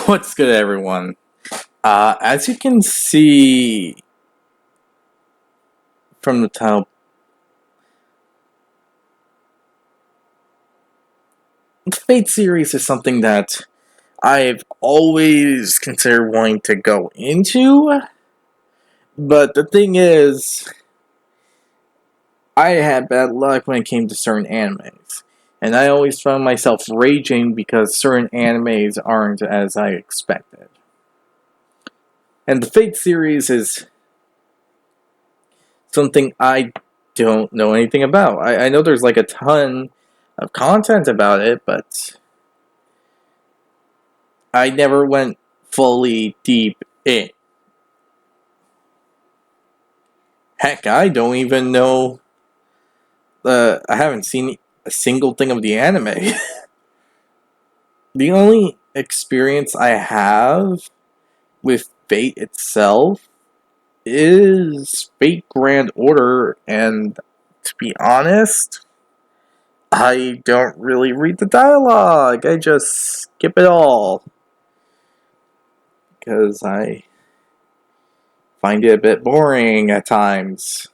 What's good, everyone? As you can see from the title, the Fate series is something that I've always considered wanting to go into, but the thing is, I had bad luck when it came to certain animes, and I always found myself raging because certain animes aren't as I expected. And the Fate series is something I don't know anything about. I know there's like a ton of content about it, but I never went fully deep in. Heck, I don't even know. I haven't seen a single thing of the anime. The only experience I have with Fate itself is Fate Grand Order, and to be honest, I don't really read the dialogue. I just skip it all. Because I find it a bit boring at times.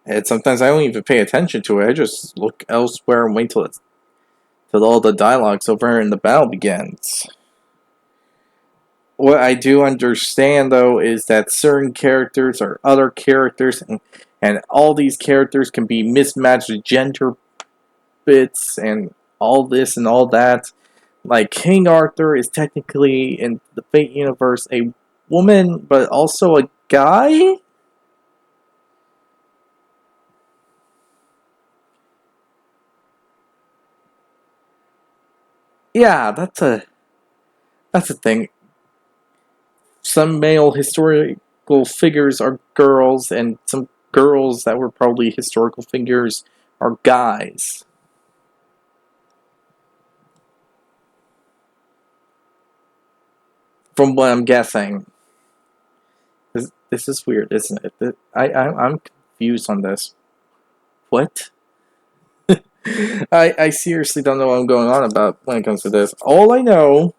And sometimes I don't even pay attention to it. I just look elsewhere and wait till all the dialogue's over and the battle begins. What I do understand, though, is that certain characters are other characters, and all these characters can be mismatched gender bits, and all this and all that. Like, King Arthur is technically, in the Fate universe, a woman, but also a guy? Yeah, that's a thing. Some male historical figures are girls, and some girls that were probably historical figures are guys. From what I'm guessing. This is weird, isn't it? I'm confused on this. What? I seriously don't know what I'm going on about when it comes to this. All I know,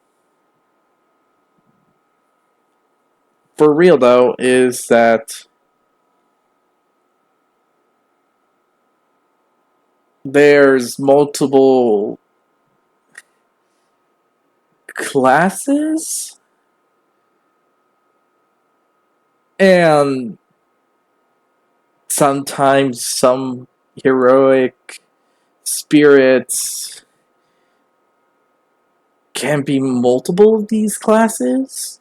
for real though, is that there's multiple classes, and sometimes some heroic spirits can be multiple of these classes.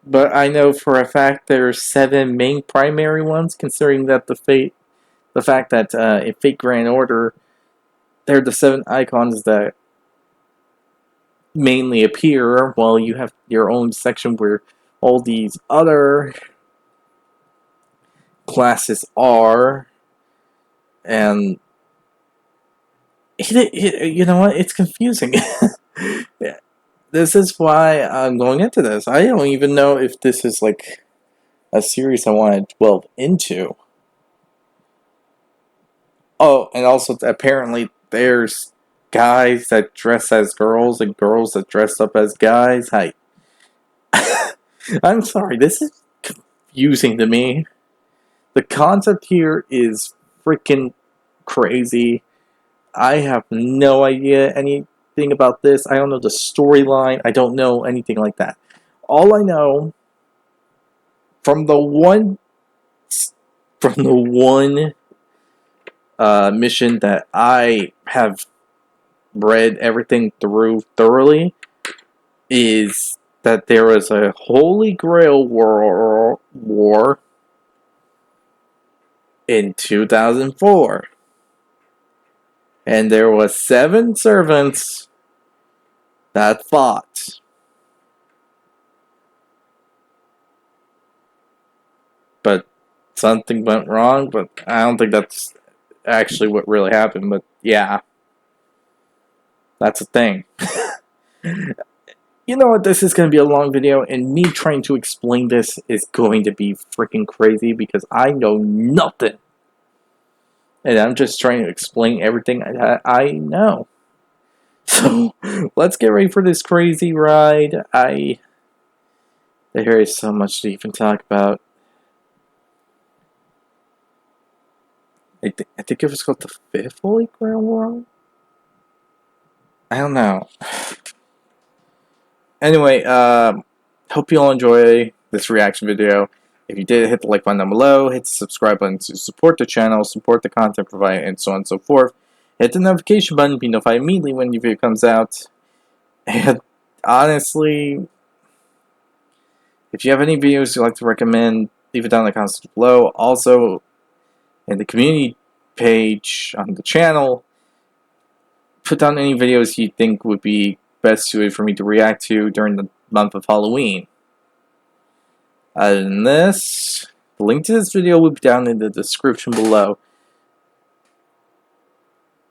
But I know for a fact there are 7 main primary ones, considering that the fact that in Fate Grand Order, they're the 7 icons that mainly appear, while you have your own section where all these other classes are, and you know what? It's confusing. This is why I'm going into this. I don't even know if this is like a series I want to delve into. Oh, and also apparently there's guys that dress as girls and girls that dress up as guys. I'm sorry, this is confusing to me. The concept here is freaking crazy. I have no idea anything about this. I don't know the storyline. I don't know anything like that. All I know from the one mission that I have read everything through thoroughly is that there was a Holy Grail war in 2004. And there was 7 servants that fought. But something went wrong, but I don't think that's actually what really happened, but yeah. That's a thing. You know what, this is going to be a long video, and me trying to explain this is going to be freaking crazy because I know nothing. And I'm just trying to explain everything I know. So let's get ready for this crazy ride. There is so much to even talk about. I think it was called the Fifth Holy Grail World? I don't know. Anyway, hope you all enjoy this reaction video. If you did, hit the like button down below, hit the subscribe button to support the channel, support the content provided, and so on and so forth. Hit the notification button to be notified immediately when your video comes out. And honestly, if you have any videos you'd like to recommend, leave it down in the comments below. Also, in the community page on the channel, put down any videos you think would be best suited for me to react to during the month of Halloween. Other than this, the link to this video will be down in the description below.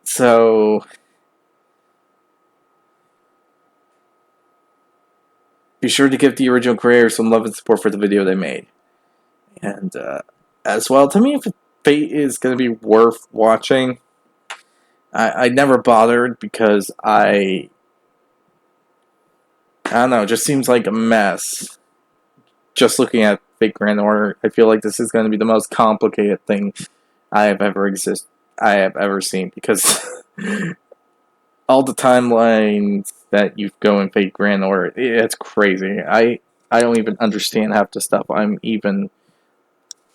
So, be sure to give the original creators some love and support for the video they made. And as well, tell me if Fate is going to be worth watching. I never bothered because I don't know, it just seems like a mess. Just looking at Fate Grand Order, I feel like this is going to be the most complicated thing I have ever seen, because all the timelines that you go in Fate Grand Order, it's crazy. I don't even understand half the stuff I'm even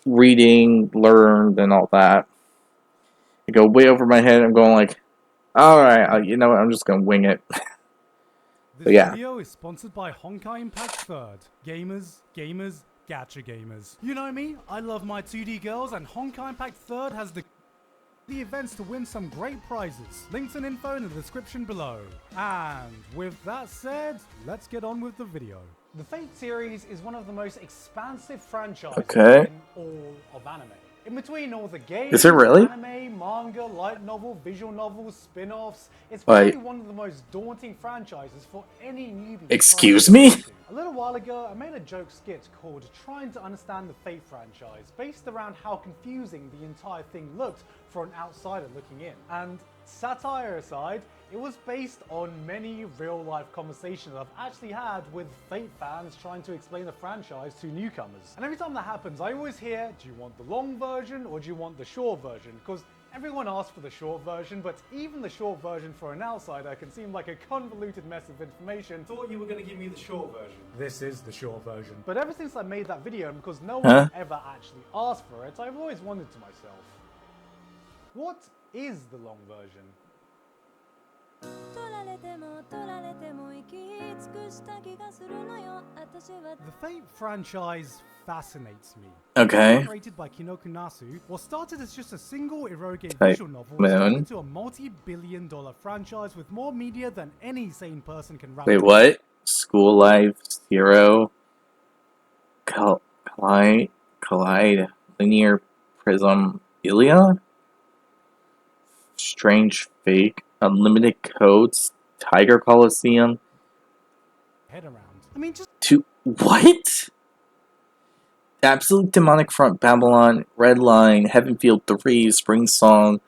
reading, learned, and all that. I go way over my head. I'm going like, alright, you know what, I'm just going to wing it. This video is sponsored by Honkai Impact 3rd. Gamers, gacha gamers. You know me, I love my 2D girls, and Honkai Impact 3rd has the events to win some great prizes. Links and info in the description below. And with that said, let's get on with the video. The Fate series is one of the most expansive franchises in all of anime. In between all the games, is it really? Anime, manga, light novel, visual novels, spin-offs, it's probably one of the most daunting franchises for any newbie. Excuse me? A little while ago, I made a joke skit called Trying to Understand the Fate franchise, based around how confusing the entire thing looked for an outsider looking in. And satire aside, it was based on many real-life conversations I've actually had with Fate fans trying to explain the franchise to newcomers. And every time that happens, I always hear, do you want the long version or do you want the short version? Because everyone asks for the short version, but even the short version for an outsider can seem like a convoluted mess of information. Thought you were going to give me the short version. This is the short version. But ever since I made that video, and because no one ever actually asked for it, I've always wondered to myself, what is the long version? The Fate franchise fascinates me. Okay. Created by Kinoku Nasu, what started as just a single eroge visual novel turned into a multi-billion-dollar franchise with more media than any sane person can wrap. Wait, what? School Life, Zero, Collide, Linear Prism Illya, Strange Fake, Unlimited Codes, Tiger Coliseum. Head around. I mean, just what? Absolute Demonic Front, Babylon, Red Line, Heavenfield 3, Spring Song.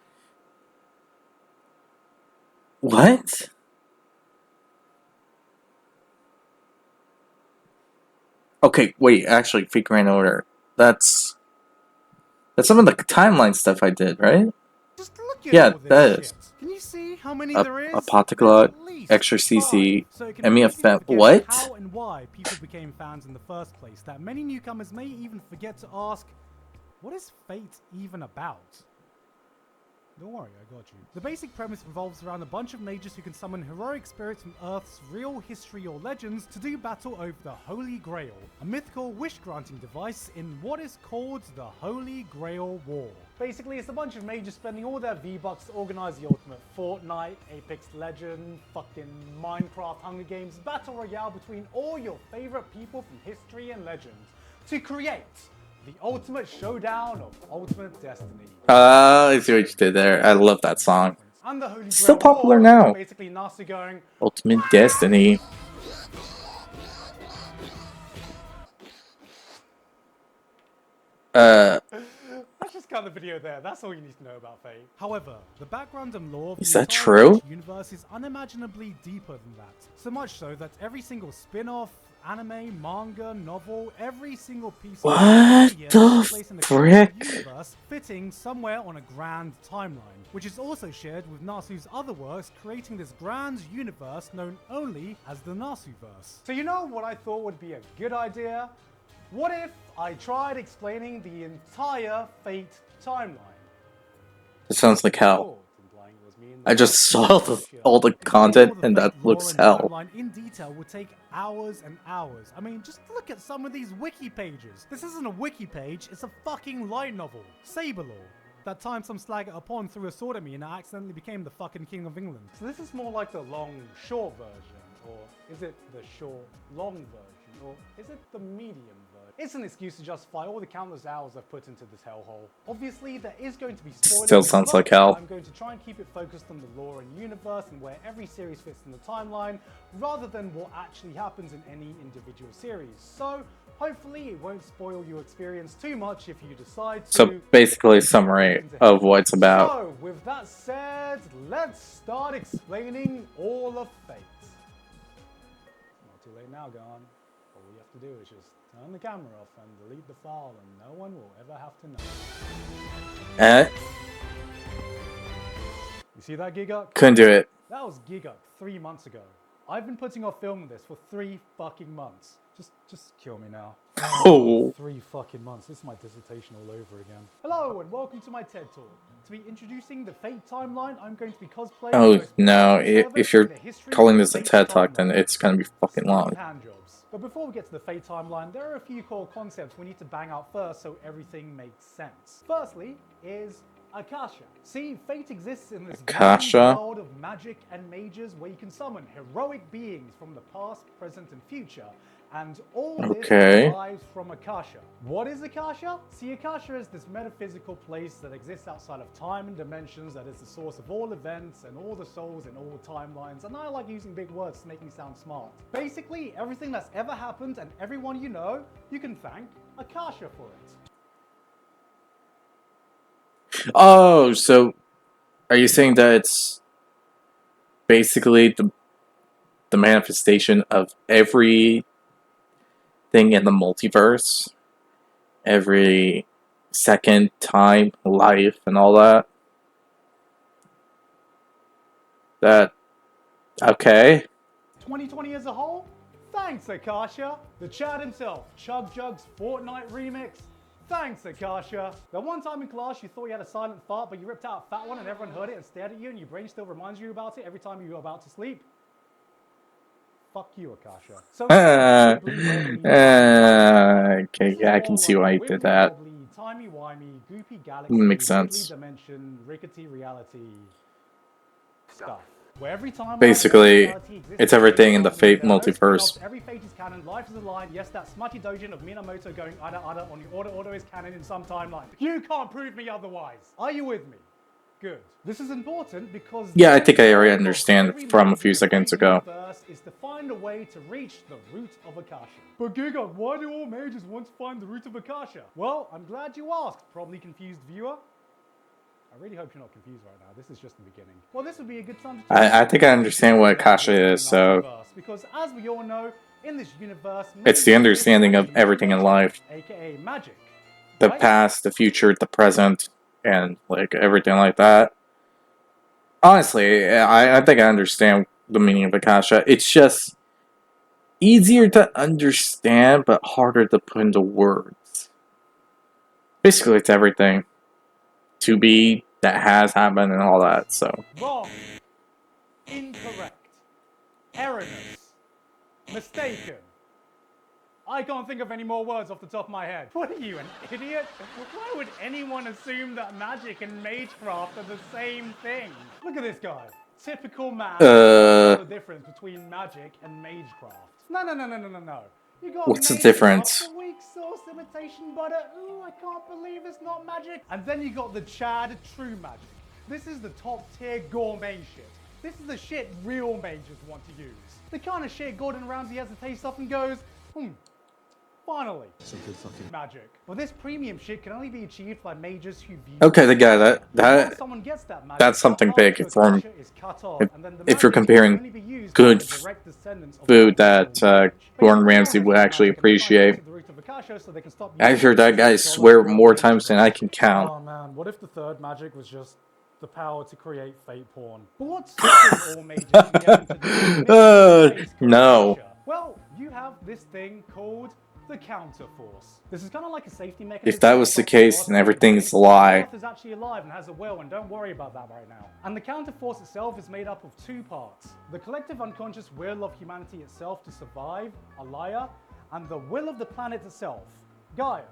What? Okay, wait, actually, Fate Grand Order. That's some of the timeline stuff I did, right? Just look at that is. Can you see how many there is? Apocrypha, Extra CC, MEFF. What? How and why people became fans in the first place, that many newcomers may even forget to ask, what is Fate even about? Don't worry, I got you. The basic premise revolves around a bunch of mages who can summon heroic spirits from Earth's real history or legends to do battle over the Holy Grail, a mythical wish-granting device in what is called the Holy Grail War. Basically, it's a bunch of mages spending all their V-Bucks to organize the ultimate Fortnite, Apex Legends, fucking Minecraft, Hunger Games, battle royale between all your favorite people from history and legend to create the ultimate showdown of ultimate destiny. I see what you did there. I love that song. And the Holy Grail still popular War, now. Basically, Nasu going, Ultimate Destiny. Let's just cut the video there. That's all you need to know about Fate. However, the background and lore of Is the that entire true? Fate universe is unimaginably deeper than that. So much so that every single spin-off, anime, manga, novel, every single piece What of media the takes place in the frick? universe, fitting somewhere on a grand timeline, which is also shared with Nasu's other works, creating this grand universe known only as the Nasuverse. So you know what I thought would be a good idea? What if I tried explaining the entire Fate timeline? It sounds like hell. Implying it was me and I just saw all the Explaining content all the and that Fate lore looks and hell. timeline in detail would take hours and hours. I mean, just look at some of these wiki pages. This isn't a wiki page, it's a fucking light novel. Saber Lore. That time some slag at a pond threw a sword at me and I accidentally became the fucking King of England. So this is more like the long, short version. Or is it the short, long version? Or is it the medium version? It's an excuse to justify all the countless hours I've put into this hellhole. Obviously, there is going to be spoilers. Still sounds like hell. I'm going to try and keep it focused on the lore and universe and where every series fits in the timeline, rather than what actually happens in any individual series. So, hopefully it won't spoil your experience too much if you decide to... So basically a summary of what it's about. So, with that said, let's start explaining all of Fate. Not too late now, Garn. All we have to do is just turn the camera off and delete the file and no one will ever have to know. You see that, Giguk? Couldn't do it. That was Giguk 3 months ago. I've been putting off filming this for 3 fucking months. Just kill me now. Oh. 3 fucking months. This is my dissertation all over again. Hello and welcome to my TED Talk. To be introducing the Fate timeline, I'm going to be cosplaying... Oh no, if you're calling this a TED Talk, then it's gonna be fucking long. Hand jobs. But before we get to the Fate timeline, there are a few core concepts we need to bang out first so everything makes sense. Firstly is Akasha. See, Fate exists in this Akasha? world of magic and mages where you can summon heroic beings from the past, present, and future. And all this derives from Akasha. What is Akasha? See, Akasha is this metaphysical place that exists outside of time and dimensions, that is the source of all events and all the souls in all timelines. And I like using big words to make me sound smart. Basically, everything that's ever happened and everyone you know, you can thank Akasha for it. Oh, so are you saying that it's basically the manifestation of everything in the multiverse? Every second, time, life, and all that? Okay. 2020 as a whole? Thanks, Akasha. The Chad himself, Chug Jug's Fortnite remix. Thanks, Akasha. The one time in class you thought you had a silent fart, but you ripped out a fat one and everyone heard it and stared at you and your brain still reminds you about it every time you were about to sleep? Fuck you, Akasha. So, okay, yeah, I can see why you did that. Timey-wimey, goopy galaxy, Makes sense. dimension, rickety reality stuff. Where every time Basically, it's everything in the Fate multiverse. Every Fate is canon, life is a line. Yes, that smutty dojin of Minamoto going ada on the order is canon in some timeline. You can't prove me otherwise. Are you with me? Good. This is important because... Yeah, I think I already understand from a few seconds ago. ...is to find a way to reach the root of Akasha. But Giga, why do all mages want to find the root of Akasha? Well, I'm glad you asked, probably confused viewer. I really hope you're not confused right now. This is just the beginning. Well, this would be a good time to... I think I understand what Akasha is, so... Because as we all know, in this universe... It's the understanding of everything in life. AKA magic. The past, the future, the present, and like everything like that. Honestly, I think I understand the meaning of Akasha. It's just easier to understand, but harder to put into words. Basically, it's everything to be that has happened and all that. So wrong, incorrect, erroneous, mistaken. I can't think of any more words off the top of my head. What are you, an idiot? Why would anyone assume that magic and magecraft are the same thing? Look at this guy. Typical man. What's the difference between magic and magecraft? No. You got what's the difference? Weak sauce imitation butter. Ooh, I can't believe it's not magic. And then you got the Chad true magic. This is the top tier gourmet shit. This is the shit real mages want to use. The kind of shit Gordon Ramsay has to taste off and goes, Finally, some good fucking magic. But this premium shit can only be achieved by mages who view. Okay, the guy Once someone gets that magic, that's something big the for Akasha is cut off, and then the if you're magic comparing can only be used good by the direct descendants of food the that original lineage. Gordon Basically, Ramsay would they're actually magic and they're trying to appreciate. get to the root of Akasha so they can stop I using heard that it guy to swear follow more the times than I can magic. count. Oh man, what if the third magic was just the power to create fate porn? But what's stopping all mages from getting to this space called No. Akasha? Well, you have this thing called the counterforce. This is kind of like a safety mechanism. If that was the case, then everything's a lie. Earth is actually alive and has a will, and don't worry about that right now. And the counterforce itself is made up of two parts: the collective unconscious will of humanity itself to survive, Alaya, and the will of the planet itself, Gaia,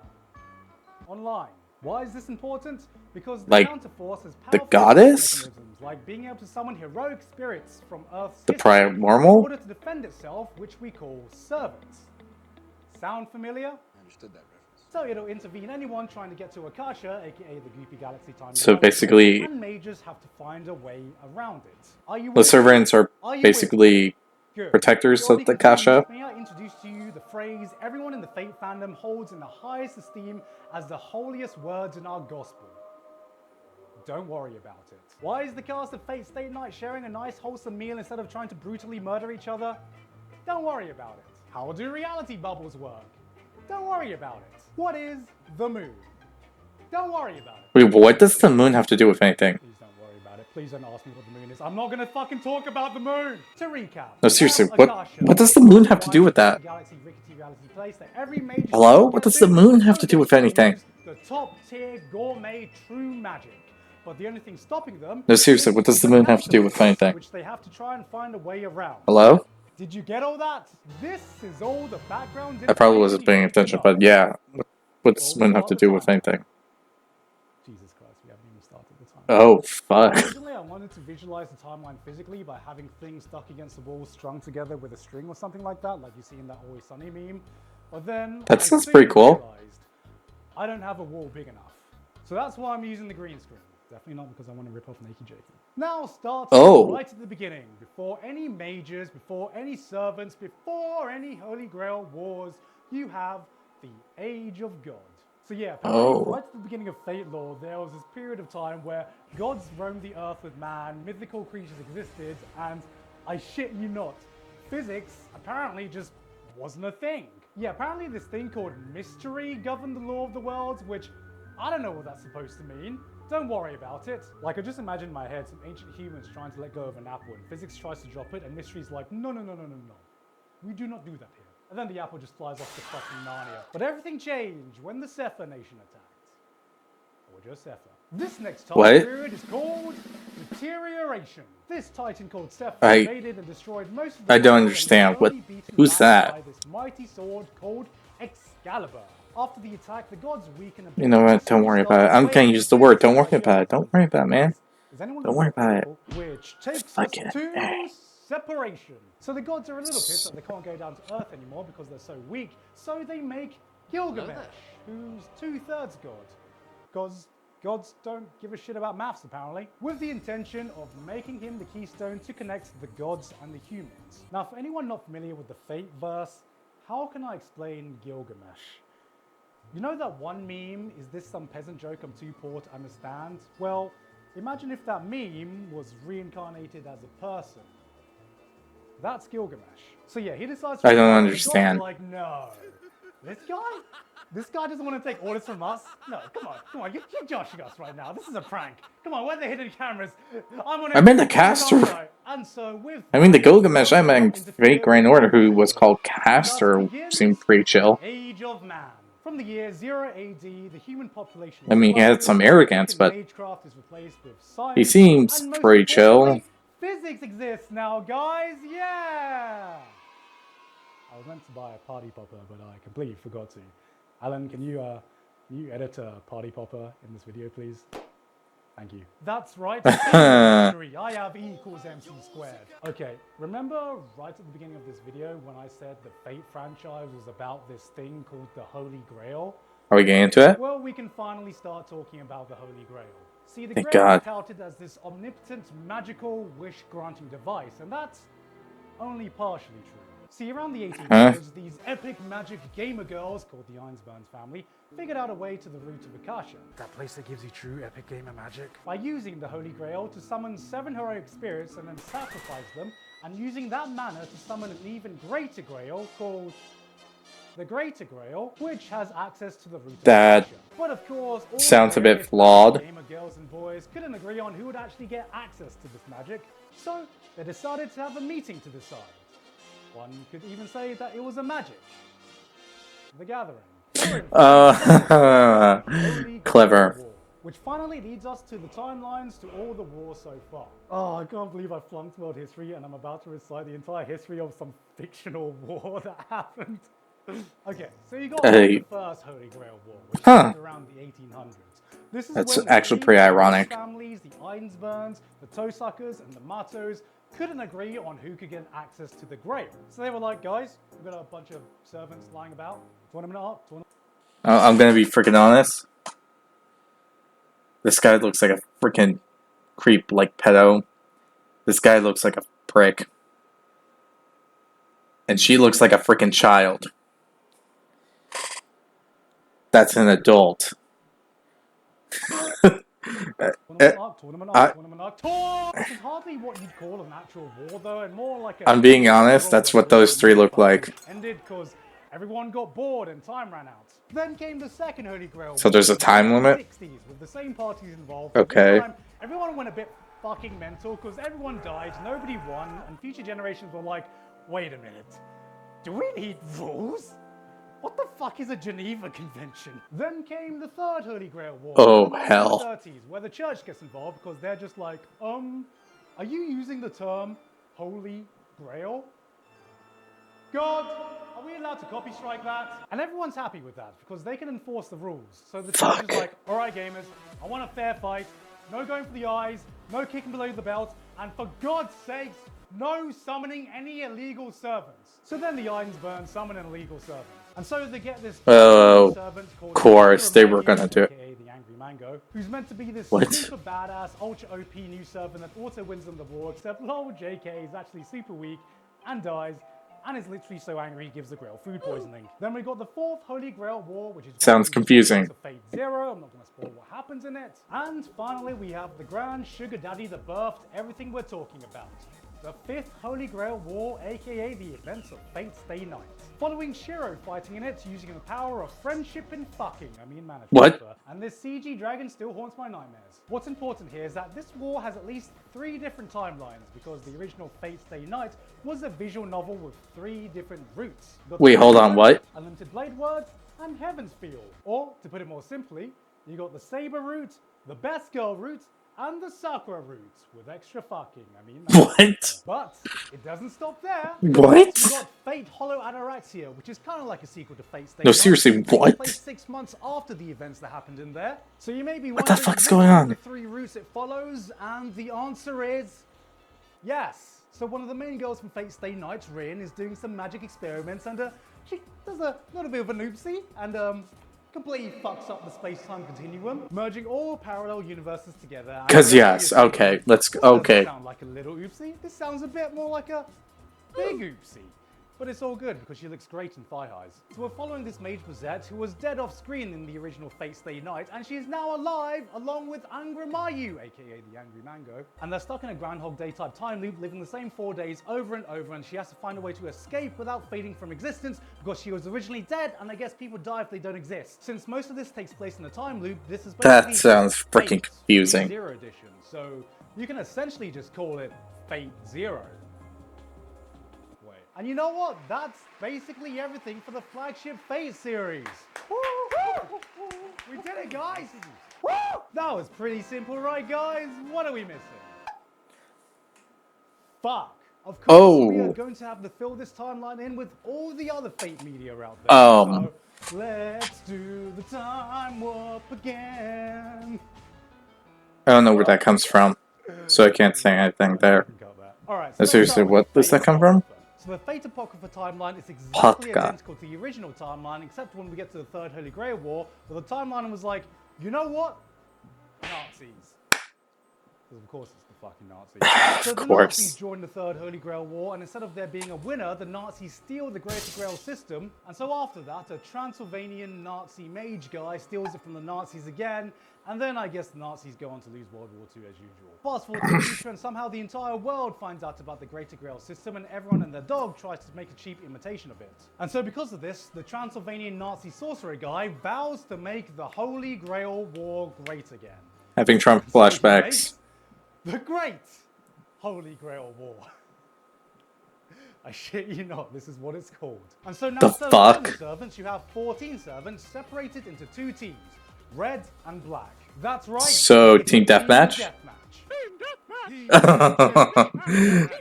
online. Why is this important? Because the counterforce has powerful the goddess, mechanisms, like being able to summon heroic spirits from Earth's the history in primal, order to defend itself, which we call servants. Sound familiar? I understood that reference. So it'll intervene anyone trying to get to Akasha, aka the Goopy Galaxy time. So basically, and mages have to find a way around it. Are you the servants are basically protectors of the Akasha. May I introduce to you the phrase everyone in the Fate fandom holds in the highest esteem as the holiest words in our gospel? Don't worry about it. Why is the cast of Fate Stay Night sharing a nice wholesome meal instead of trying to brutally murder each other? Don't worry about it. How do reality bubbles work? Don't worry about it. What is the moon? Don't worry about it. Wait, what does the moon have to do with anything? Please don't worry about it. Please don't ask me what the moon is. I'm not gonna fucking talk about the moon. To recap. No, seriously, what does the moon have to do with that? Hello? What does the moon have to do with anything? The top tier gourmet true magic. But the only thing stopping them. No, seriously, what does the moon have to do with anything? Which they have to try and find a way around. Hello? Did you get all that? This is all the background. I probably wasn't paying attention, but yeah. What does the moon have to do with anything? Jesus Christ, we haven't even started the time. Oh, fuck. Originally, I wanted to visualize the timeline physically by having things stuck against the wall strung together with a string or something like that, like you see in that Always Sunny meme. But then that sounds pretty cool. I don't have a wall big enough. So that's why I'm using the green screen. Definitely not because I want to rip off Nakey Jakey. Now starting right at the beginning, before any mages, before any servants, before any Holy Grail wars, you have the Age of God. So yeah, apparently right at the beginning of Fate lore, there was this period of time where gods roamed the earth with man, mythical creatures existed, and I shit you not, physics apparently just wasn't a thing. Yeah, apparently this thing called mystery governed the law of the worlds, which I don't know what that's supposed to mean. Don't worry about it. Like, I just imagine in my head some ancient humans trying to let go of an apple, and physics tries to drop it, and mystery's like, no. We do not do that here. And then the apple just flies off to fucking Narnia. But everything changed when the Sefer Nation attacked. Or just Sefer. This next time period is called Deterioration. This titan called Sefer invaded and destroyed most of the I don't understand. Who's that? by this mighty sword called Excalibur. After the attack, the gods weaken a bit. You know what? Don't worry about it. I'm gonna use the word. Don't worry about it. Don't worry about it, man. Don't worry about it. Which takes us to separation. So the gods are a little pissed that they can't go down to Earth anymore because they're so weak. So they make Gilgamesh, who's 2/3 god. Because gods don't give a shit about maths, apparently. With the intention of making him the keystone to connect the gods and the humans. Now, for anyone not familiar with the Fate verse, how can I explain Gilgamesh? You know that one meme, is this some peasant joke I'm too poor to understand? Well, imagine if that meme was reincarnated as a person. That's Gilgamesh. So yeah, he decides to... I don't understand. Like, no. This guy doesn't want to take orders from us. No, come on, you're joshing us right now. This is a prank. Come on, where are the hidden cameras? I'm in the caster. And so with... I mean, the Gilgamesh I'm in Fate Grand Order, who was called Caster, seemed pretty chill. Age of Man. From the year 0 AD, the human population... I mean, he had some arrogance, but he seems pretty chill. Physics exists now, guys! Yeah! I was meant to buy a party popper, but I completely forgot to. Alan, can you edit a party popper in this video, please? Thank you. That's right. I have E equals MC squared. Okay, remember right at the beginning of this video when I said the Fate franchise was about this thing called the Holy Grail? Are we getting into it? Well, we can finally start talking about the Holy Grail. See, the Thank Grail God. is touted as this omnipotent, magical, wish-granting device, and that's only partially true. See, around the Huh? 1800s, these epic magic gamer girls, called the Einsburns family, figured out a way to the root of Akasha, that place that gives you true epic gamer magic, by using the Holy Grail to summon 7 heroic spirits and then sacrifice them, and using that mana to summon an even greater grail called the Greater Grail, which has access to the root of Akasha. But of course, all Sounds a bit the flawed. gamer girls and boys couldn't agree on who would actually get access to this magic, so they decided to have a meeting to decide. One could even say that it was a magic. The Gathering. Clever. War, which finally leads us to the timelines to all the wars so far. Oh, I can't believe I flunked world history and I'm about to recite the entire history of some fictional war that happened. Okay, so you got the first Holy Grail War, which happened around the 1800s. This is That's when actually pretty ironic. Families, the Einsburns, the Toesuckers, and the Matos couldn't agree on who could get access to the Grail. So they were like, guys, we've got a bunch of servants lying about. Tournament art. I'm gonna be freaking honest. This guy looks like a freaking creep, like pedo. This guy looks like a prick. And she looks like a freaking child. That's an adult. Tournament arc. This is hardly what you'd call an actual war, though, and more like a... I'm being honest, that's what those three look like. Ended because everyone got bored and time ran out. Then came the second Holy Grail. So there's a time limit? 60s, with the same parties involved. Okay. This time, everyone went a bit fucking mental because everyone died, nobody won, and future generations were like, wait a minute, do we need rules? What the fuck is a Geneva Convention? Then came the third Holy Grail War. Oh, in the hell. 1930s, where the church gets involved because they're just like, are you using the term Holy Grail? God, are we allowed to copy strike that? And everyone's happy with that because they can enforce the rules. So the church is like, all right, gamers, I want a fair fight. No going for the eyes, no kicking below the belt, and for God's sakes, no summoning any illegal servants. So then the Einsburns summon an illegal servant. And so they get this servant called... Of course, they were gonna do it. The Angry Mango, who's meant to be this What? super badass, ultra OP new servant that auto wins them the war, except lol, JK is actually super weak and dies, and is literally so angry he gives the Grail food poisoning. Then we got the fourth Holy Grail War, which is... Sounds confusing. Fate Zero, I'm not going to spoil what happens in it. And finally, we have the Grand Sugar Daddy that birthed everything we're talking about. The fifth Holy Grail War, aka the events of Fate's Day Night. Following Shiro fighting in it using the power of friendship and fucking, What? And this CG dragon still haunts my nightmares. What's important here is that this war has at least 3 different timelines because the original Fate's Day Night was a visual novel with 3 different routes. Wait, hold on, what? Unlimited Blade Words and Heaven's Feel. Or, to put it more simply, you got the Saber route, the Best Girl route, and the Sakura route with extra fucking. What? But it doesn't stop there. What? You got Fate Hollow Ataraxia, which is kind of like a sequel to Fate's Day. No, seriously, what? Place 6 months after the events that happened in there. So you may be wondering, what the fuck's going on? The 3 routes it follows, and the answer is yes. So one of the main girls from Fate's Day Night, Rin, is doing some magic experiments, and she does a little bit of an oopsie, and completely fucks up the space-time continuum, merging all parallel universes together. Because yes, okay, let's go. Okay. This doesn't sound like a little oopsie. This sounds a bit more like a big oopsie. But it's all good because she looks great in thigh highs. So we're following this mage Mazette who was dead off screen in the original Fate's Day Night, and she is now alive along with Angramayu, aka the Angry Mango. And they're stuck in a Groundhog Day type time loop, living the same 4 days over and over, and she has to find a way to escape without fading from existence because she was originally dead, and I guess people die if they don't exist. Since most of this takes place in a time loop, this is basically That sounds freaking confusing. Zero Edition. So you can essentially just call it Fate Zero. And you know what? That's basically everything for the flagship Fate series. We did it, guys! That was pretty simple, right, guys? What are we missing? Fuck. Of course, we are going to have to fill this timeline in with all the other Fate media out there. So let's do the time warp again. I don't know where that comes from, so I can't say anything there. Alright, so seriously, what does that come from? So the Fate Apocrypha timeline is exactly identical to the original timeline, except when we get to the third Holy Grail War, where the timeline was like, you know what? Nazis. Because of course it's the fucking Nazis. So Of the course. Nazis join the Third Holy Grail War, and instead of there being a winner, the Nazis steal the Greater Grail system. And so after that, a Transylvanian Nazi mage guy steals it from the Nazis again. And then I guess the Nazis go on to lose World War II as usual. Fast forward to the future, and somehow the entire world finds out about the Greater Grail system, and everyone and their dog tries to make a cheap imitation of it. And so because of this, the Transylvanian Nazi sorcerer guy vows to make the Holy Grail War great again. Having Trump flashbacks. The Great Holy Grail War. I shit you not, this is what it's called. And so now The instead of 7 fuck? servants, you have 14 servants separated into 2 teams, red and black. That's right. So, it's team a deathmatch? deathmatch.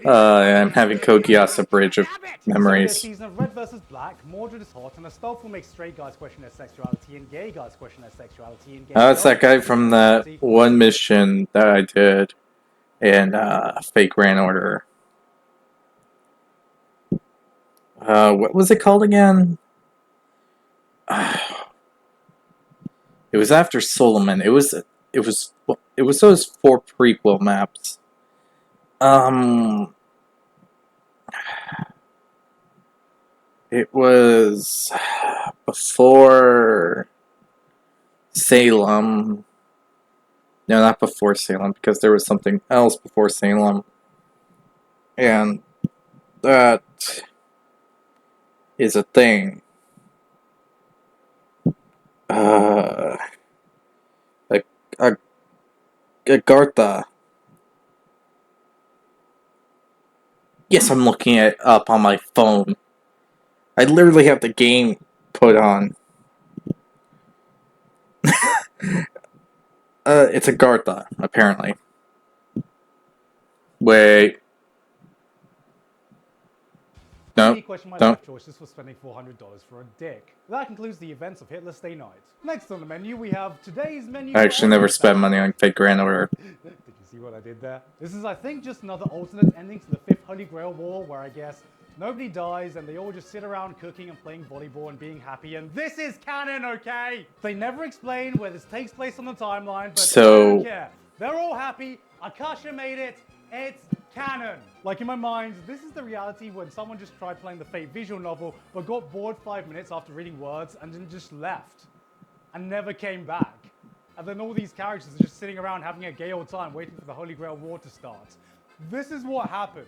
I'm having Kogiasa Bridge of So this memories. season of Red vs. Black, Mordred is hot, and a stealth will make straight guys question their sexuality and gay guys question their sexuality and gay Oh, it's that guy girls from question their that sexuality. one mission that I did in Fake Grand Order. What was it called again? It was after Solomon. It was those 4 prequel maps. It was before Salem. No, not before Salem, because there was something else before Salem. And that is a thing. Agartha. Yes, I'm looking it up on my phone. I literally have the game put on. It's Agartha, apparently. Wait. No, Any question my no. life choices for spending $400 for a dick. That concludes the events of Hitler's Day Night. Next on the menu, we have today's menu. I actually never spent money on Fake Grand Order. Did you see what I did there? This is, I think, just another alternate ending to the 5th Holy Grail War, where I guess nobody dies and they all just sit around cooking and playing volleyball and being happy. And this is canon, okay? They never explain where this takes place on the timeline, but I don't care. They're all happy. Akasha made it. It's canon. Like in my mind, this is the reality when someone just tried playing the Fate visual novel, but got bored 5 minutes after reading words and then just left and never came back. And then all these characters are just sitting around having a gay old time waiting for the Holy Grail War to start. This is what happened.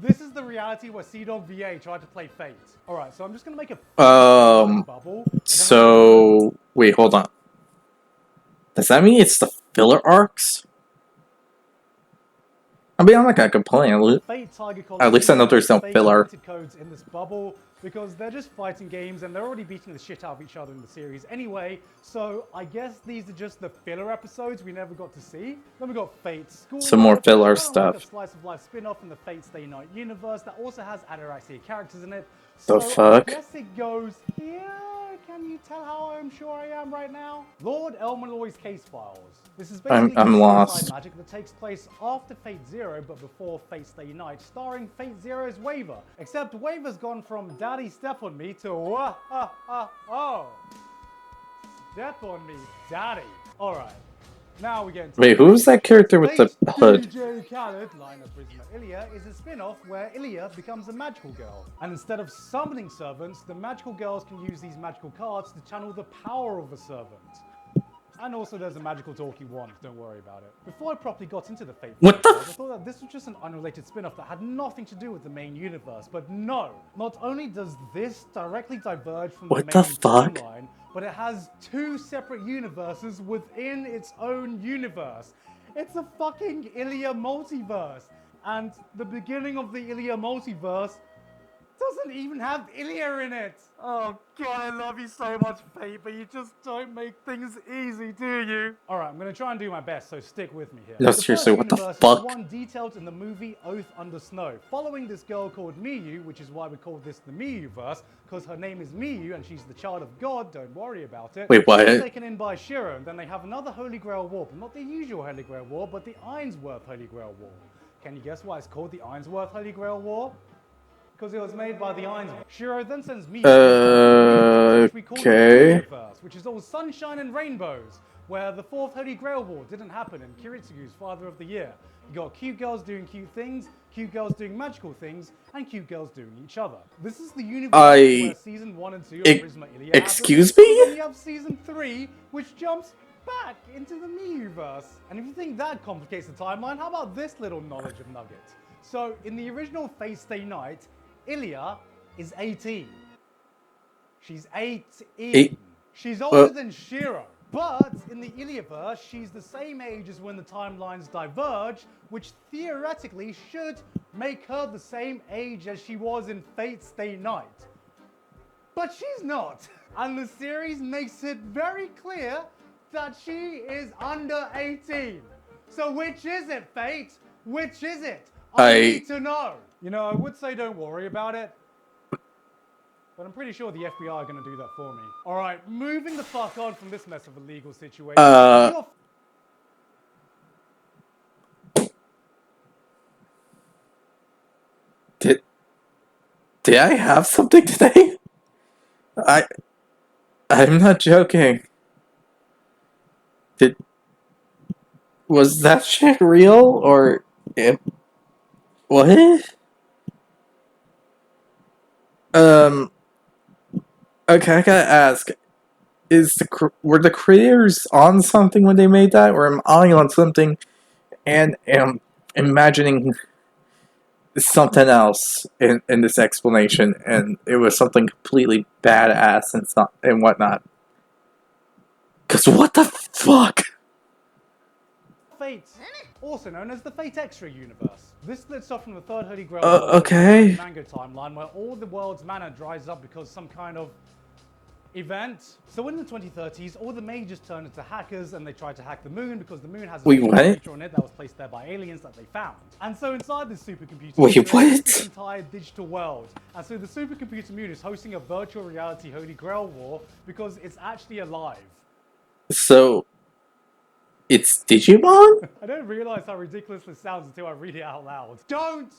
This is the reality where Sea-Dog VA tried to play Fate. Alright, so I'm just gonna make a bubble. So wait, hold on. Does that mean it's the filler arcs? I mean, I'm not gonna complain. At least I know there's no filler. Codes in this bubble because they're just fighting games and they're already beating the shit out of each other in the series anyway. So I guess these are just the filler episodes we never got to see. Then we got Fate School. Some more filler Like stuff. a slice of life spin-off in the Fate's Day Night universe that also has Ataraxia characters in it. The So fuck? I guess it goes here. Can you tell how I'm sure I am right now? Lord Elmaloy's Case Files. This is basically I'm the lost. suicide magic that takes place after Fate Zero but before Fate's Day Night, starring Fate Zero's Waver. Except Waver's gone from Daddy Step on Me to oh. Step on Me, Daddy. Alright. Now we get into Wait, who's that character with the hood? DJ Khaled, line of Prisma Illya, is a spin-off where Illya becomes a magical girl. And instead of summoning servants, the magical girls can use these magical cards to channel the power of a servant. And also there's a magical talkie wand, don't worry about it. Before I properly got into the Fate What the franchise, I thought that this was just an unrelated spin-off that had nothing to do with the main universe, but no. Not only does this directly diverge from the What main the fuck? timeline, but it has 2 separate universes within its own universe. It's a fucking Illya multiverse. And the beginning of the Illya multiverse doesn't even have Illya in it. Oh god, I love you so much, Fate, but you just don't make things easy, do you? Alright, I'm gonna try and do my best, so stick with me here. No, seriously, what the universe is fuck? the one detailed in the movie Oath Under Snow, following this girl called Miyu, which is why we call this the Miyu-verse, because her name is Miyu and she's the child of God, don't worry about it. Wait, what? She's taken in by Shiro, and then they have another Holy Grail War, but not the usual Holy Grail War, but the Ainsworth Holy Grail War. Can you guess why it's called the Ainsworth Holy Grail War? Because it was made by the Ainsworth. Shiro then sends me which we call the Okay. Universe, which is all sunshine and rainbows. where the fourth Holy Grail War didn't happen in Kiritsugu's Father of the Year. You got cute girls doing cute things, cute girls doing magical things, and cute girls doing each other. This is the universe where season 1 and 2 of Prisma Illya excuse happens, me? but then you have season 3, which jumps back into the Miiverse. And if you think that complicates the timeline, how about this little knowledge of nugget? So, in the original Fate Stay Night, Illya is 18. She's 18. She's older than Shiro. But in the Illyaverse, she's the same age as when the timelines diverge, which theoretically should make her the same age as she was in Fate Stay Night. But she's not. And the series makes it very clear that she is under 18. So which is it, Fate? Which is it? I need to know. You know, I would say don't worry about it, but I'm pretty sure the FBI are going to do that for me. All right, moving the fuck on from this mess of a legal situation. Did I have something today? I'm not joking. Was that shit real or what? Okay, I gotta ask: were the creators on something when they made that, or am I on something and am imagining something else in this explanation, and it was something completely badass and whatnot? Cause what the fuck? Fate, also known as the Fate Extra universe. This splits off from the third Holy Grail okay. Mango timeline, where all the world's mana dries up because some kind of event. So in the 2030s, all the mages turned into hackers and they tried to hack the moon because the moon has a supercomputer on it that was placed there by aliens that they found. And so inside this supercomputer, there's this entire digital world. And so the supercomputer moon is hosting a virtual reality Holy Grail war because it's actually alive. So it's Digimon? I don't realize how ridiculous this sounds until I read it out loud. Don't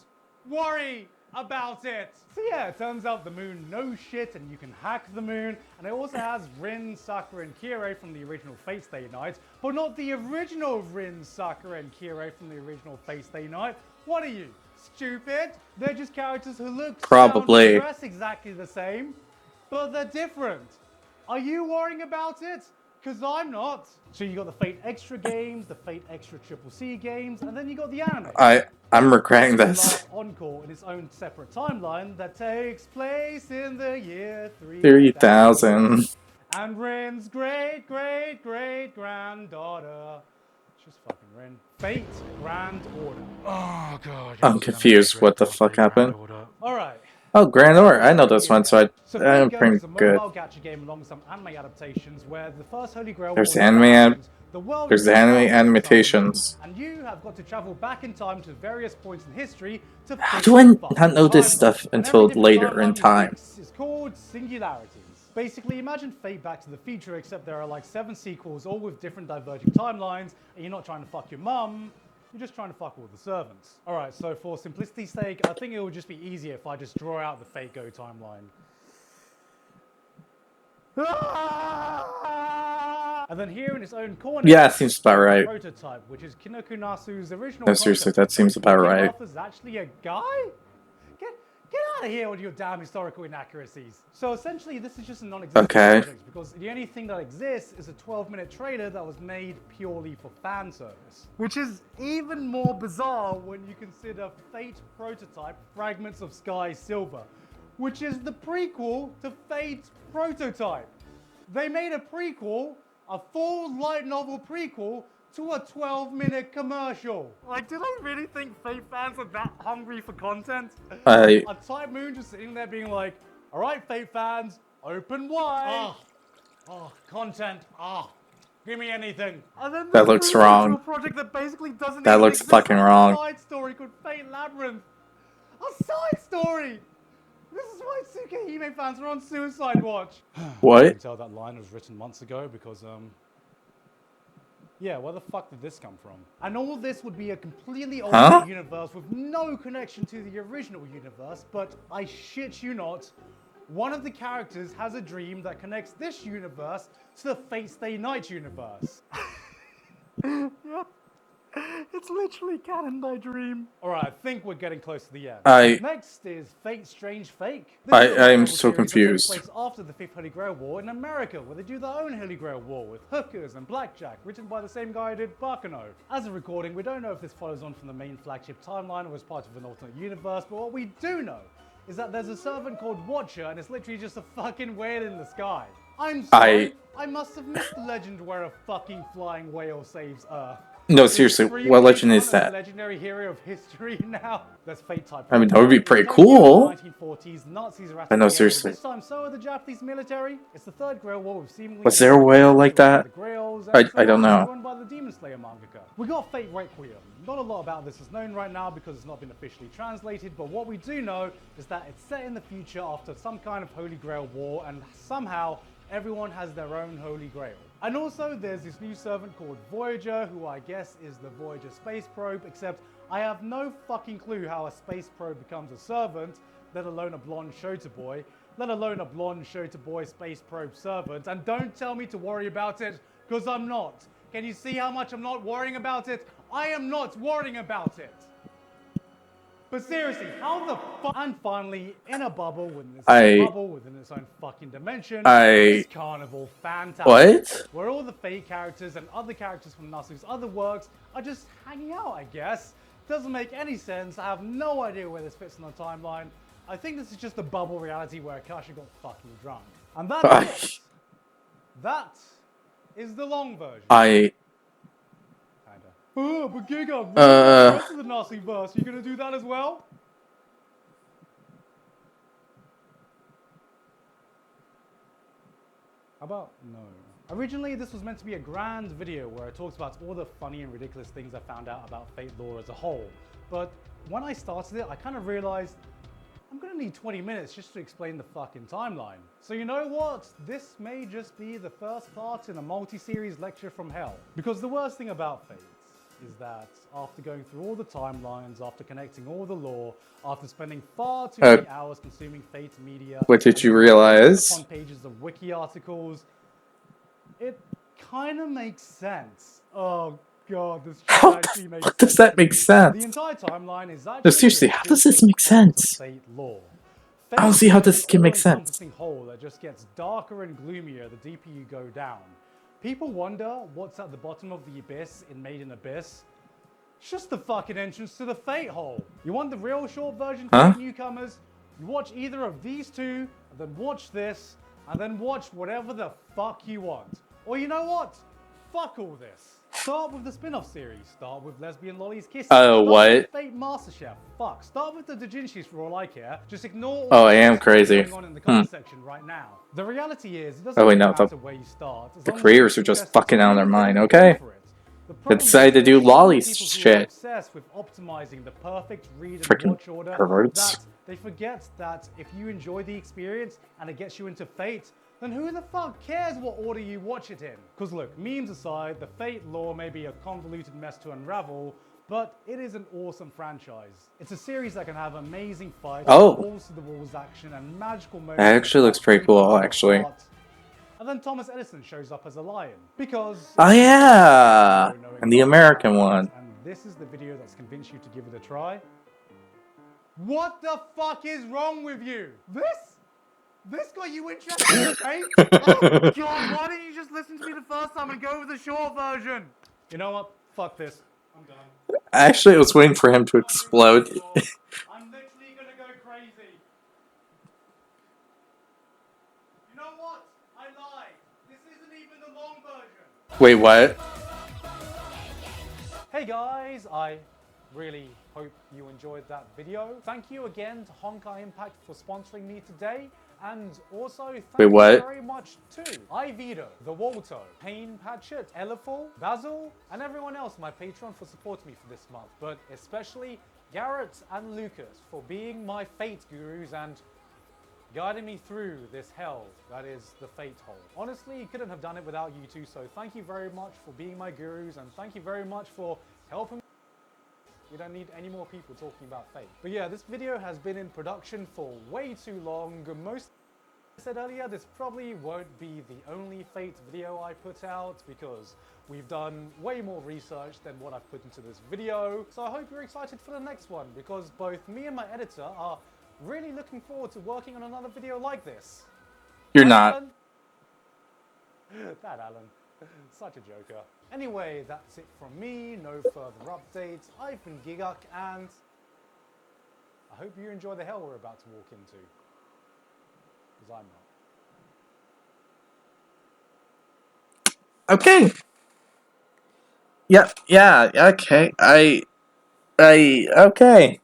worry about it. So yeah, it turns out the moon knows shit and you can hack the moon. And it also has Rin, Sakura, and Kirei from the original Fate Stay Night, but not the original Rin, Sakura, and Kirei from the original Fate Stay Night. What are you, stupid? They're just characters who look, probably, sound, and dress exactly the same, but they're different. Are you worrying about it? Because I'm not. So you got the Fate Extra games, the Fate Extra Triple C games, and then you got the anime. I'm regretting this. Encore in its own separate timeline that takes place in the year 3000. And Rin's great-great-great-granddaughter. Just fucking Rin. Fate Grand Order. Oh god. I'm confused. What the fuck happened? Alright. Oh, Grand Order. I know this one, so I'm pretty good. Mobile gacha game along with some anime adaptations where the first Holy Grail There's anime adaptations. And you have got to travel back in time to various points in history to How do I not know this stuff until later in time? It's called Singularities. Basically, imagine Fate Back to the Future, except there are like 7 sequels, all with different diverging timelines, and you're not trying to fuck your mum. You're just trying to fuck all the servants. Alright, so for simplicity's sake, I think it would just be easier if I just draw out the Fate Go timeline. And then here in its own corner, yeah, it seems about right. Prototype, which is Kinoku Nasu's original. No, seriously, that seems about right. Is actually a guy? Get out of here with your damn historical inaccuracies. So essentially, this is just a non-existent project because the only thing that exists is a 12-minute trailer that was made purely for fan service. Which is even more bizarre when you consider Fate Prototype Fragments of Sky Silver, which is the prequel to Fate Prototype. They made a prequel, a full light novel prequel, to a 12-minute commercial. Like, did I really think Fate fans are that hungry for content? A Type Moon just sitting there being like, all right, Fate fans, open wide. Content. Give me anything. And then that looks wrong. Project that basically doesn't that looks fucking wrong. A side story called Fate Labyrinth. A side story. This is why Tsukihime fans are on suicide watch. What? I can tell that line was written months ago because yeah, where the fuck did this come from? And all this would be a completely alternate universe with no connection to the original universe, but I shit you not, one of the characters has a dream that connects this universe to the Fate Stay Night universe. Yep. It's literally canon by dream. Alright, I think we're getting close to the end. Next is Fate Strange Fake. I am so confused. Takes place after the Fifth Holy Grail War in America, where they do their own Holy Grail War with hookers and blackjack, written by the same guy who did Bakano. As a recording, we don't know if this follows on from the main flagship timeline or is part of an alternate universe, but what we do know is that there's a servant called Watcher, and it's literally just a fucking whale in the sky. I'm sorry, I must have missed the legend where a fucking flying whale saves Earth. No, seriously, what legend is that? Legendary hero of history now. That's Fate type. I mean, that would be pretty cool. 1940s, Nazis are at I know, seriously. this time, so are the Japanese military. It's the Third Grail War with seemingly. Was there a whale like that? I don't know. Run by the Demon Slayer mangaka. We got Fate Requiem. Not a lot about this is known right now because it's not been officially translated, but what we do know is that it's set in the future after some kind of Holy Grail war, and somehow everyone has their own Holy Grail. And also there's this new servant called Voyager, who I guess is the Voyager space probe, except I have no fucking clue how a space probe becomes a servant, let alone a blonde Shota boy, let alone a blonde Shota boy space probe servant. And don't tell me to worry about it, because I'm not. Can you see how much I'm not worrying about it? I am not worrying about it. But seriously, how the fuck? And finally, in a bubble within its own fucking dimension, is Carnival Fantasy. What? Where all the Fate characters and other characters from Nasu's other works are just hanging out, I guess. Doesn't make any sense. I have no idea where this fits in the timeline. I think this is just a bubble reality where Akasha got fucking drunk. And that's it. That is the long version. Oh, but Giga, the rest of the Nazi verse, you gonna do that as well? How about no? Originally, this was meant to be a grand video where I talked about all the funny and ridiculous things I found out about Fate lore as a whole. But when I started it, I kind of realized I'm gonna need 20 minutes just to explain the fucking timeline. So you know what? This may just be the first part in a multi-series lecture from hell. Because the worst thing about Fate is that after going through all the timelines, after connecting all the lore, after spending far too many hours consuming Fate media, what did you realize? On pages of wiki articles, it kind of makes sense. Oh god, this actually makes sense. How does that make sense? The entire timeline is actually No, seriously, how does this make sense? Fate lore. I don't see how this can make sense. Hole that just gets darker and gloomier the deeper you go down. People wonder what's at the bottom of the abyss in Made in Abyss. It's just the fucking entrance to the Fate hole. You want the real short version for newcomers? You watch either of these two, and then watch this, and then watch whatever the fuck you want. Or you know what? Fuck all this. Start with the spin-off series. Start with Lesbian Lollies Kissing. Oh, what? With Fate MasterChef. Fuck. Start with the Dojinshis for all I care. Just ignore all I am crazy. going on in the comment section right now. The reality is, it doesn't matter where you start. The creators are just fucking out of their mind, okay? They decided to do Lolly's shit. Obsessed with optimizing the perfect read and watch order perverts. that they forget that if you enjoy the experience and it gets you into Fate, then who the fuck cares what order you watch it in? Because look, memes aside, the Fate lore may be a convoluted mess to unravel, but it is an awesome franchise. It's a series that can have amazing fights, balls to the walls action, and magical moments. It actually looks pretty cool, actually. And then Thomas Edison shows up as a lion, because... Oh yeah! And the American one. And this is the video that's convinced you to give it a try. What the fuck is wrong with you? This got you interested in Fate? Oh god, why didn't you just listen to me the first time and go with the short version? You know what? Fuck this. I'm done. Actually, I was waiting for him to explode. I'm literally gonna go crazy. You know what? I lied. This isn't even the long version. Wait, what? Hey guys, I really hope you enjoyed that video. Thank you again to Honkai Impact for sponsoring me today. And also, thank you very much to Ivito, The Walto, Payne Patchett, Eliful, Basil, and everyone else, my Patreon, for supporting me for this month. But especially Garrett and Lucas for being my Fate gurus and guiding me through this hell that is the Fate hole. Honestly, you couldn't have done it without you two, so thank you very much for being my gurus, and thank you very much for helping me. We don't need any more people talking about Fate. But yeah, this video has been in production for way too long. I said earlier, this probably won't be the only Fate video I put out because we've done way more research than what I've put into this video. So I hope you're excited for the next one because both me and my editor are really looking forward to working on another video like this. You're Right, not. Alan? That Alan. Such a joker. Anyway, that's it from me. No further updates. I've been Giguk and I hope you enjoy the hell we're about to walk into. Because I'm not. Okay. Yep. Yeah. Okay. Okay.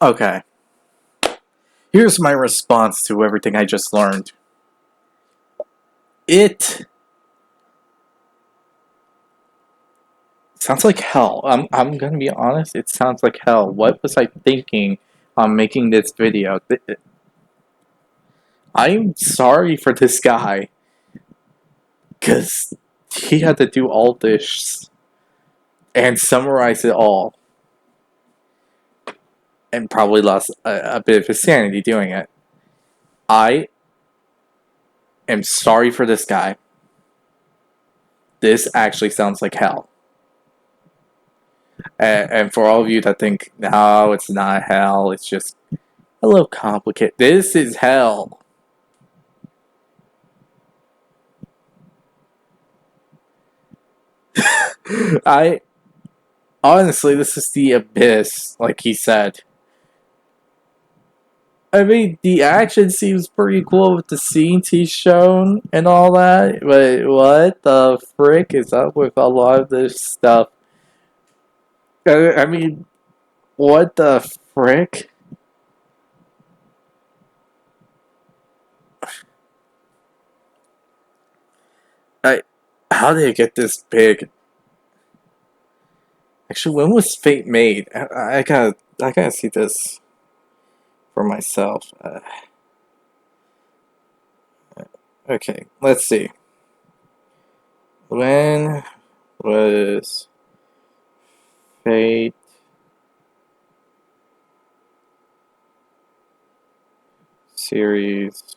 Okay. Here's my response to everything I just learned. It sounds like hell. I'm gonna be honest. It sounds like hell. What was I thinking on making this video? I'm sorry for this guy, because he had to do all this and summarize it all, and probably lost a bit of his sanity doing it. I am sorry for this guy. This actually sounds like hell. And for all of you that think, no, it's not hell, it's just a little complicated. This is hell. Honestly, this is the abyss, like he said. I mean, the action seems pretty cool with the scenes he's shown and all that, but what the frick is up with a lot of this stuff? I mean, what the frick? How did it get this big? Actually, when was Fate made? I gotta see this for myself. Okay, let's see. When was Fate series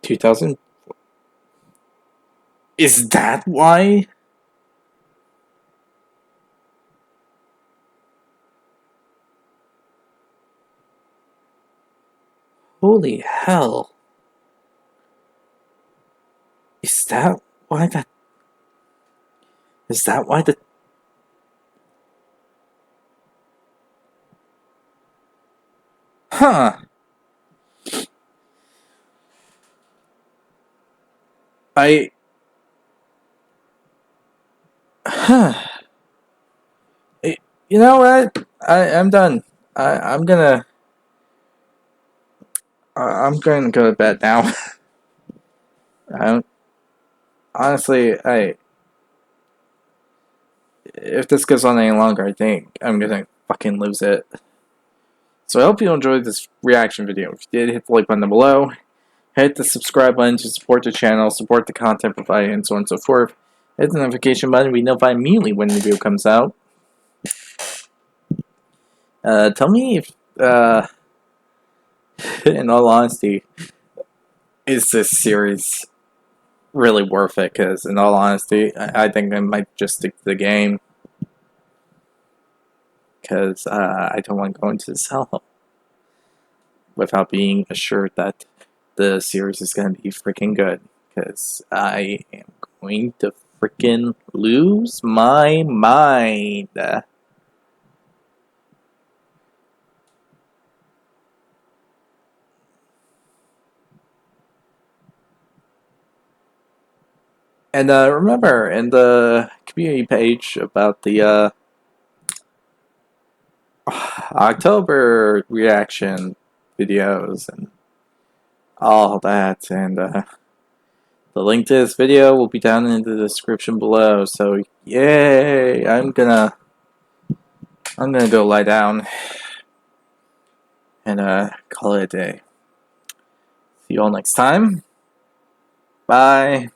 (2000)? Is that why? Holy hell. Is that why that... Is that why the... Huh. Huh. You know what? I'm done. I'm gonna... I'm gonna go to bed now. I honestly, if this goes on any longer, I think I'm gonna fucking lose it. So I hope you enjoyed this reaction video. If you did, hit the like button down below. Hit the subscribe button to support the channel, support the content provided, and so on and so forth. Hit the notification button to be notified immediately when the video comes out. Tell me if, in all honesty, is this series really worth it? Because in all honesty, I think I might just stick to the game. Because I don't want to go into this hell without being assured that the series is going to be freaking good. Because I am going to freaking lose my mind. And remember, in the community page about the October reaction videos and all that, and the link to this video will be down in the description below. So yay! I'm gonna go lie down. and call it a day. See you all next time. Bye.